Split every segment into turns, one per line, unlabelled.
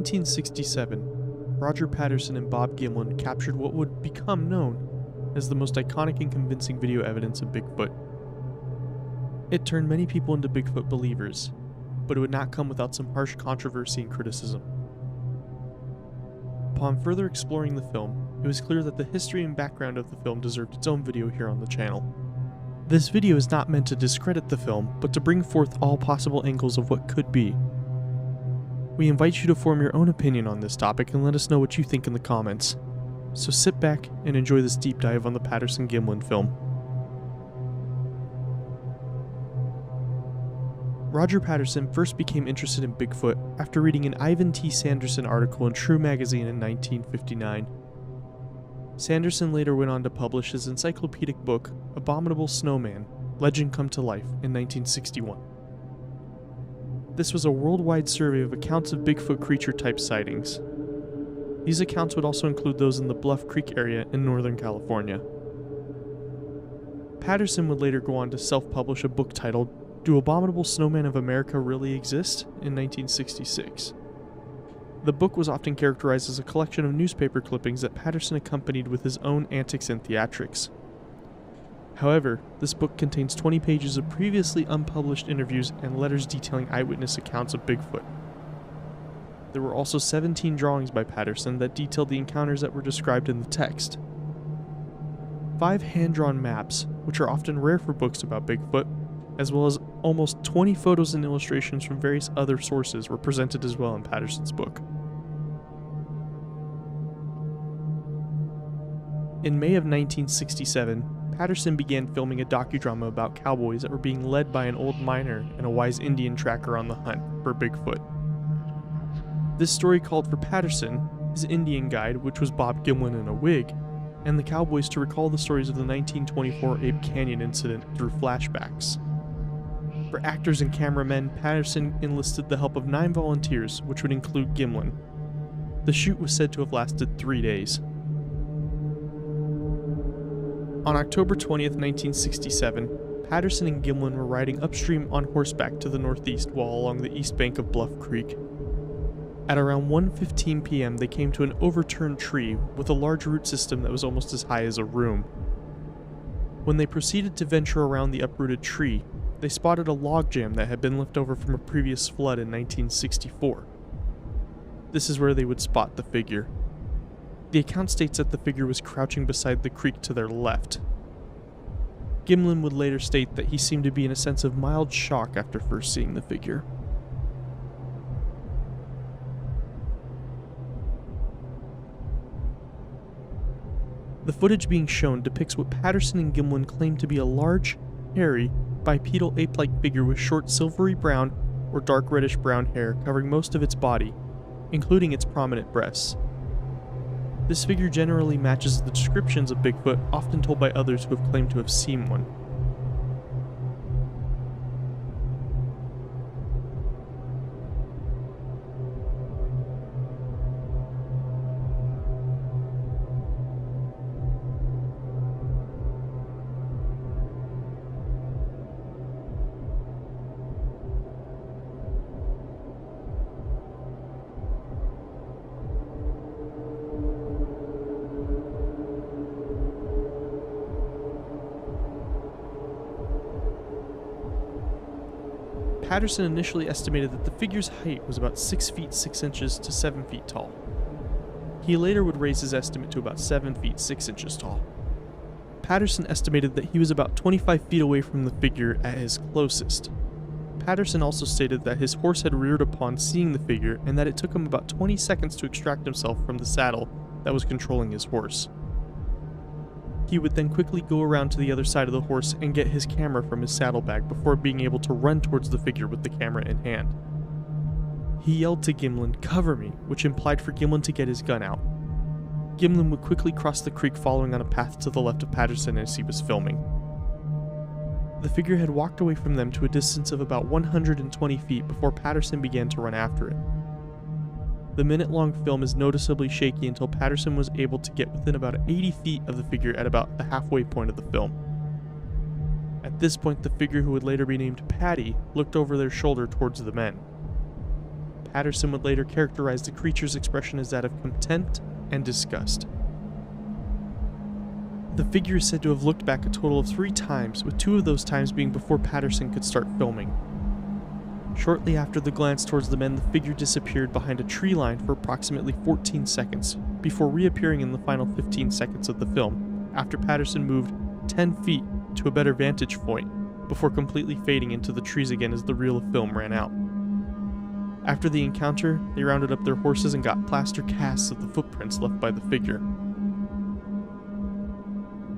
1967, Roger Patterson and Bob Gimlin captured what would become known as the most iconic and convincing video evidence of Bigfoot. It turned many people into Bigfoot believers, but it would not come without some harsh controversy and criticism. Upon further exploring the film, it was clear that the history and background of the film deserved its own video here on the channel. This video is not meant to discredit the film, but to bring forth all possible angles of what could be. We invite you to form your own opinion on this topic and let us know what you think in the comments. So sit back and enjoy this deep dive on the Patterson-Gimlin film. Roger Patterson first became interested in Bigfoot after reading an Ivan T. Sanderson article in True magazine in 1959. Sanderson later went on to publish his encyclopedic book, Abominable Snowman: Legend Come to Life, in 1961. This was a worldwide survey of accounts of Bigfoot creature-type sightings. These accounts would also include those in the Bluff Creek area in Northern California. Patterson would later go on to self-publish a book titled Do Abominable Snowmen of America Really Exist? In 1966. The book was often characterized as a collection of newspaper clippings that Patterson accompanied with his own antics and theatrics. However, this book contains 20 pages of previously unpublished interviews and letters detailing eyewitness accounts of Bigfoot. There were also 17 drawings by Patterson that detailed the encounters that were described in the text. 5 hand-drawn maps, which are often rare for books about Bigfoot, as well as almost 20 photos and illustrations from various other sources were presented as well in Patterson's book. In May of 1967, Patterson began filming a docudrama about cowboys that were being led by an old miner and a wise Indian tracker on the hunt for Bigfoot. This story called for Patterson, his Indian guide, which was Bob Gimlin in a wig, and the cowboys to recall the stories of the 1924 Ape Canyon incident through flashbacks. For actors and cameramen, Patterson enlisted the help of 9 volunteers, which would include Gimlin. The shoot was said to have lasted 3 days. On October 20th, 1967, Patterson and Gimlin were riding upstream on horseback to the northeast while along the east bank of Bluff Creek. At around 1:15 p.m., they came to an overturned tree with a large root system that was almost as high as a room. When they proceeded to venture around the uprooted tree, they spotted a logjam that had been left over from a previous flood in 1964. This is where they would spot the figure. The account states that the figure was crouching beside the creek to their left. Gimlin would later state that he seemed to be in a sense of mild shock after first seeing the figure. The footage being shown depicts what Patterson and Gimlin claimed to be a large, hairy, bipedal ape-like figure with short silvery brown or dark reddish-brown hair covering most of its body, including its prominent breasts. This figure generally matches the descriptions of Bigfoot often told by others who have claimed to have seen one. Patterson initially estimated that the figure's height was about 6 feet 6 inches to 7 feet tall. He later would raise his estimate to about 7 feet 6 inches tall. Patterson estimated that he was about 25 feet away from the figure at his closest. Patterson also stated that his horse had reared upon seeing the figure and that it took him about 20 seconds to extract himself from the saddle that was controlling his horse. He would then quickly go around to the other side of the horse and get his camera from his saddlebag before being able to run towards the figure with the camera in hand. He yelled to Gimlin, "Cover me," which implied for Gimlin to get his gun out. Gimlin would quickly cross the creek following on a path to the left of Patterson as he was filming. The figure had walked away from them to a distance of about 120 feet before Patterson began to run after it. The minute-long film is noticeably shaky until Patterson was able to get within about 80 feet of the figure at about the halfway point of the film. At this point, the figure, who would later be named Patty, looked over their shoulder towards the men. Patterson would later characterize the creature's expression as that of contempt and disgust. The figure is said to have looked back a total of 3 times, with 2 of those times being before Patterson could start filming. Shortly after the glance towards the men, the figure disappeared behind a tree line for approximately 14 seconds, before reappearing in the final 15 seconds of the film, after Patterson moved 10 feet to a better vantage point, before completely fading into the trees again as the reel of film ran out. After the encounter, they rounded up their horses and got plaster casts of the footprints left by the figure.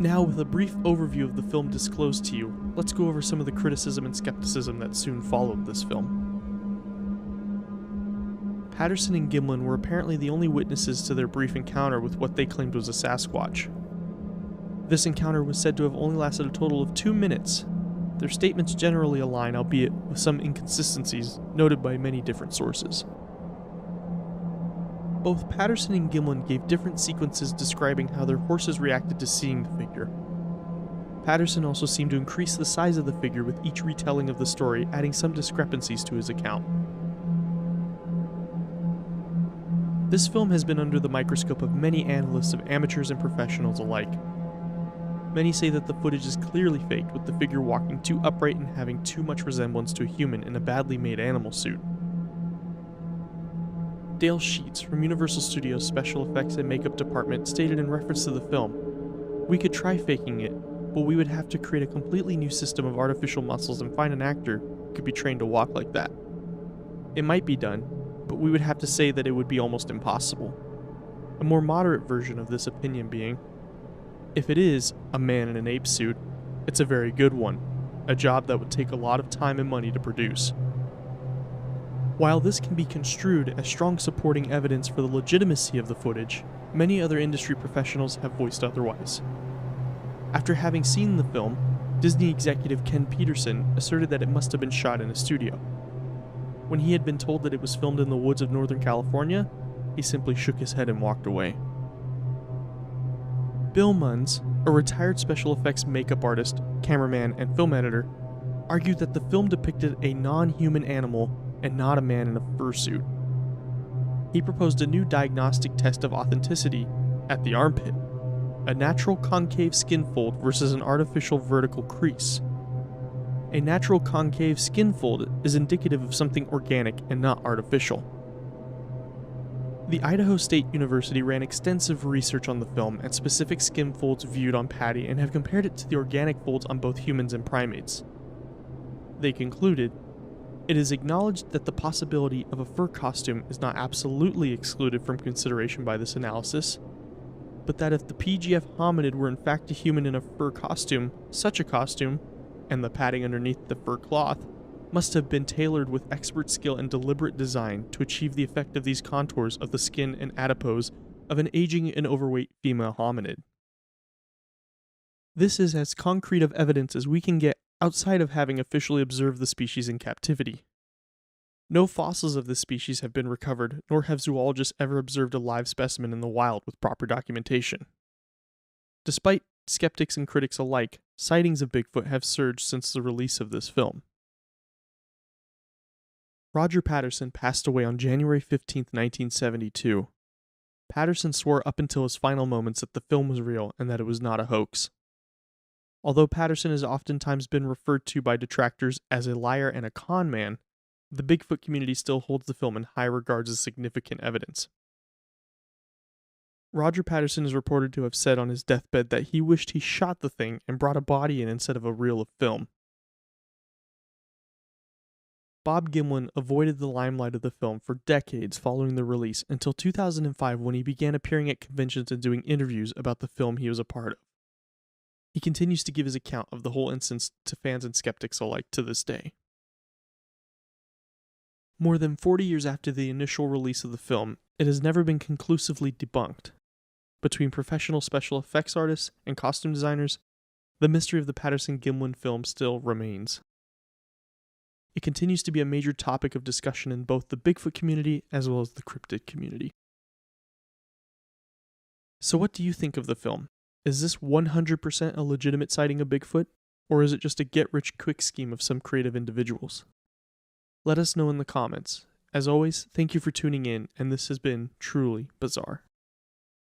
Now, with a brief overview of the film disclosed to you, let's go over some of the criticism and skepticism that soon followed this film. Patterson and Gimlin were apparently the only witnesses to their brief encounter with what they claimed was a Sasquatch. This encounter was said to have only lasted a total of 2 minutes. Their statements generally align, albeit with some inconsistencies noted by many different sources. Both Patterson and Gimlin gave different sequences describing how their horses reacted to seeing the figure. Patterson also seemed to increase the size of the figure with each retelling of the story, adding some discrepancies to his account. This film has been under the microscope of many analysts of amateurs and professionals alike. Many say that the footage is clearly faked, with the figure walking too upright and having too much resemblance to a human in a badly made animal suit. Dale Sheets from Universal Studios' Special Effects and Makeup Department stated in reference to the film, "We could try faking it, but we would have to create a completely new system of artificial muscles and find an actor who could be trained to walk like that. It might be done, but we would have to say that it would be almost impossible." A more moderate version of this opinion being, if it is a man in an ape suit, it's a very good one, a job that would take a lot of time and money to produce. While this can be construed as strong supporting evidence for the legitimacy of the footage, many other industry professionals have voiced otherwise. After having seen the film, Disney executive Ken Peterson asserted that it must have been shot in a studio. When he had been told that it was filmed in the woods of Northern California, he simply shook his head and walked away. Bill Munns, a retired special effects makeup artist, cameraman, and film editor, argued that the film depicted a non-human animal and not a man in a fursuit. He proposed a new diagnostic test of authenticity at the armpit, a natural concave skin fold versus an artificial vertical crease. A natural concave skin fold is indicative of something organic and not artificial. The Idaho State University ran extensive research on the film and specific skin folds viewed on Patty and have compared it to the organic folds on both humans and primates. They concluded, "It is acknowledged that the possibility of a fur costume is not absolutely excluded from consideration by this analysis, but that if the PGF hominid were in fact a human in a fur costume, such a costume, and the padding underneath the fur cloth, must have been tailored with expert skill and deliberate design to achieve the effect of these contours of the skin and adipose of an aging and overweight female hominid." This is as concrete of evidence as we can get outside of having officially observed the species in captivity. No fossils of this species have been recovered, nor have zoologists ever observed a live specimen in the wild with proper documentation. Despite skeptics and critics alike, sightings of Bigfoot have surged since the release of this film. Roger Patterson passed away on January 15, 1972. Patterson swore up until his final moments that the film was real and that it was not a hoax. Although Patterson has oftentimes been referred to by detractors as a liar and a con man, the Bigfoot community still holds the film in high regards as significant evidence. Roger Patterson is reported to have said on his deathbed that he wished he shot the thing and brought a body in instead of a reel of film. Bob Gimlin avoided the limelight of the film for decades following the release until 2005 when he began appearing at conventions and doing interviews about the film he was a part of. He continues to give his account of the whole instance to fans and skeptics alike to this day. More than 40 years after the initial release of the film, it has never been conclusively debunked. Between professional special effects artists and costume designers, the mystery of the Patterson-Gimlin film still remains. It continues to be a major topic of discussion in both the Bigfoot community as well as the cryptid community. So what do you think of the film? Is this 100% a legitimate sighting of Bigfoot, or is it just a get-rich-quick scheme of some creative individuals? Let us know in the comments. As always, thank you for tuning in, and this has been truly bizarre.